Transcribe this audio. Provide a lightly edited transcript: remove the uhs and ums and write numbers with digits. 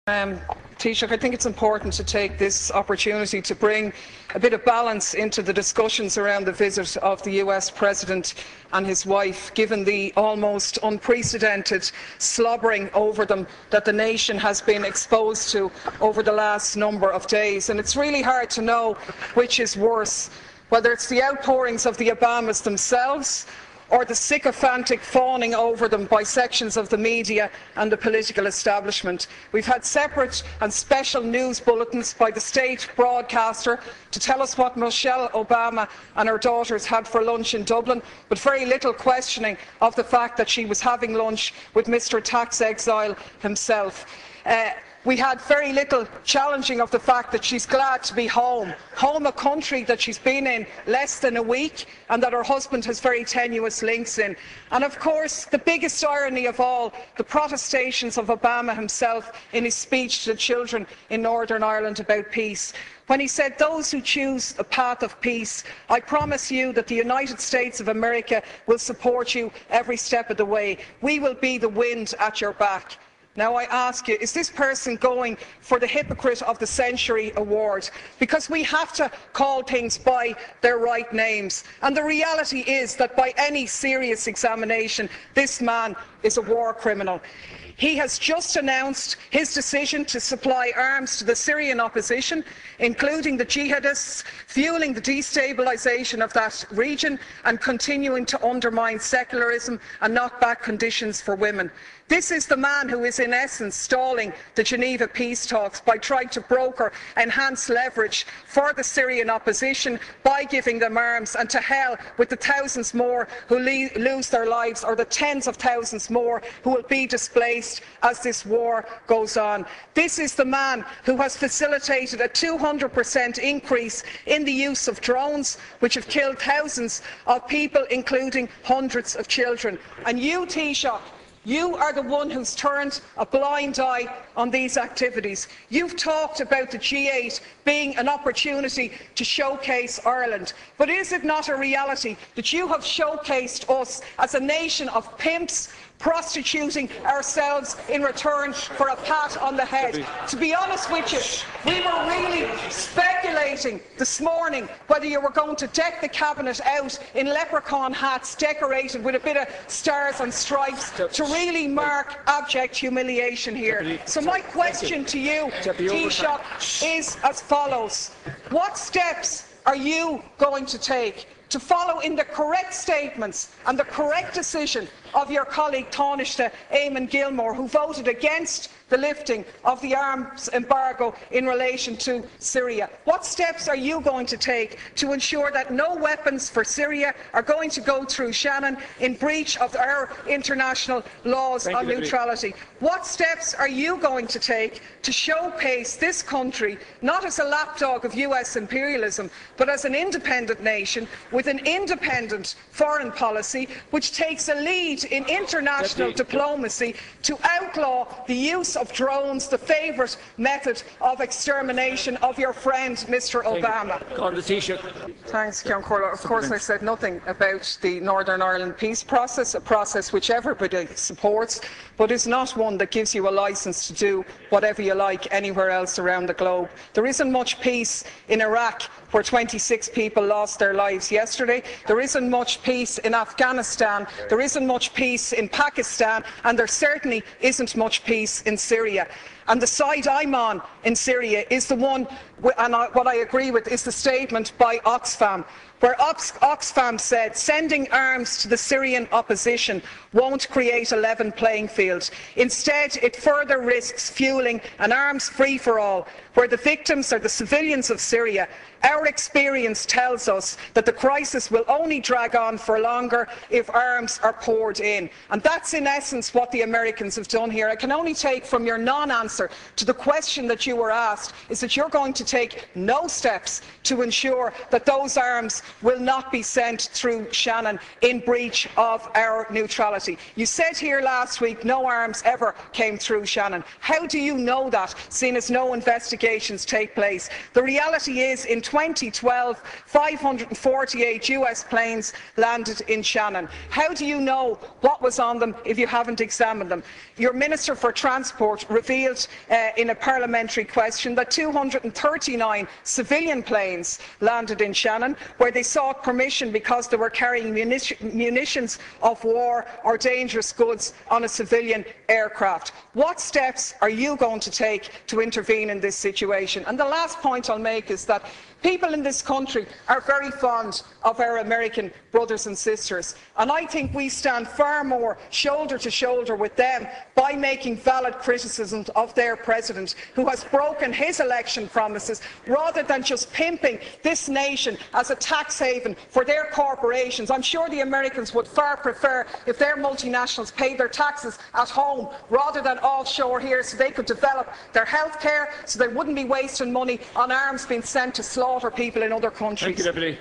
Taoiseach, I think it's important to take this opportunity to bring a bit of balance into the discussions around the visit of the US President and his wife, given the almost unprecedented slobbering over them that the nation has been exposed to over the last number of days. And it's really hard to know which is worse, whether it's the outpourings of the Obamas themselves or the sycophantic fawning over them by sections of the media and the political establishment. We've had separate and special news bulletins by the state broadcaster to tell us what Michelle Obama and her daughters had for lunch in Dublin, but very little questioning of the fact that she was having lunch with Mr. Tax Exile himself. We had very little challenging of the fact that she's glad to be home, a country that she's been in less than a week and that her husband has very tenuous links in. And of course, the biggest irony of all, the protestations of Obama himself in his speech to the children in Northern Ireland about peace, when he said, "Those who choose a path of peace, I promise you that the United States of America will support you every step of the way. We will be the wind at your back." Now I ask you, is this person going for the Hypocrite of the Century award? Because we have to call things by their right names. And the reality is that by any serious examination, this man is a war criminal. He has just announced his decision to supply arms to the Syrian opposition, including the jihadists, fuelling the destabilisation of that region and continuing to undermine secularism and knock back conditions for women. This is the man who is in essence stalling the Geneva peace talks by trying to broker enhanced leverage for the Syrian opposition by giving them arms, and to hell with the thousands more who lose their lives, or the tens of thousands more who will be displaced as this war goes on. This is the man who has facilitated a 200% increase in the use of drones, which have killed thousands of people, including hundreds of children. And you, Taoiseach, you are the one who's turned a blind eye on these activities. You've talked about the G8 being an opportunity to showcase Ireland. But is it not a reality that you have showcased us as a nation of pimps, prostituting ourselves in return for a pat on the head? To be honest with you, we were really speculating this morning whether you were going to deck the cabinet out in leprechaun hats decorated with a bit of stars and stripes to really mark abject humiliation here. So my question to you, Taoiseach, is as follows. What steps are you going to take to follow in the correct statements and the correct decision of your colleague Taoiseach Eamon Gilmore, who voted against the lifting of the arms embargo in relation to Syria? What steps are you going to take to ensure that no weapons for Syria are going to go through Shannon in breach of our international laws on neutrality? What steps are you going to take to showcase this country not as a lapdog of US imperialism, but as an independent nation with an independent foreign policy which takes a lead in international diplomacy to outlaw the use of drones, the favourite method of extermination of your friend Mr. Obama? Thanks, Ceann Comhairle. Of course I said nothing about the Northern Ireland peace process, a process which everybody supports, but is not one that gives you a licence to do whatever you like anywhere else around the globe. There isn't much peace in Iraq, where 26 people lost their lives yesterday. There isn't much peace in Afghanistan. There isn't much peace in Pakistan, and there certainly isn't much peace in Syria. And the side I'm on in Syria is the one, and what I agree with is the statement by Oxfam, where Oxfam said sending arms to the Syrian opposition won't create a level playing field. Instead, it further risks fueling an arms free-for-all, where the victims are the civilians of Syria. Our experience tells us that the crisis will only drag on for longer if arms are poured in. And that's in essence what the Americans have done here. I can only take from your non-answer to the question that you were asked is that you're going to take no steps to ensure that those arms will not be sent through Shannon in breach of our neutrality. You said here last week no arms ever came through Shannon. How do you know that, seeing as no investigations take place? The reality is, in 2012, 548 US planes landed in Shannon. How do you know what was on them if you haven't examined them? Your Minister for Transport revealed in a parliamentary question that 239 civilian planes landed in Shannon, where they sought permission because they were carrying munitions of war or dangerous goods on a civilian aircraft. What steps are you going to take to intervene in this situation? And the last point I'll make is that people in this country are very fond of our American brothers and sisters, and I think we stand far more shoulder to shoulder with them by making valid criticisms of their president, who has broken his election promises, rather than just pimping this nation as a tax haven for their corporations. I'm sure the Americans would far prefer if their multinationals paid their taxes at home rather than offshore here, so they could develop their health care, so they wouldn't be wasting money on arms being sent to slaughter people in other countries. Thank you, Deputy.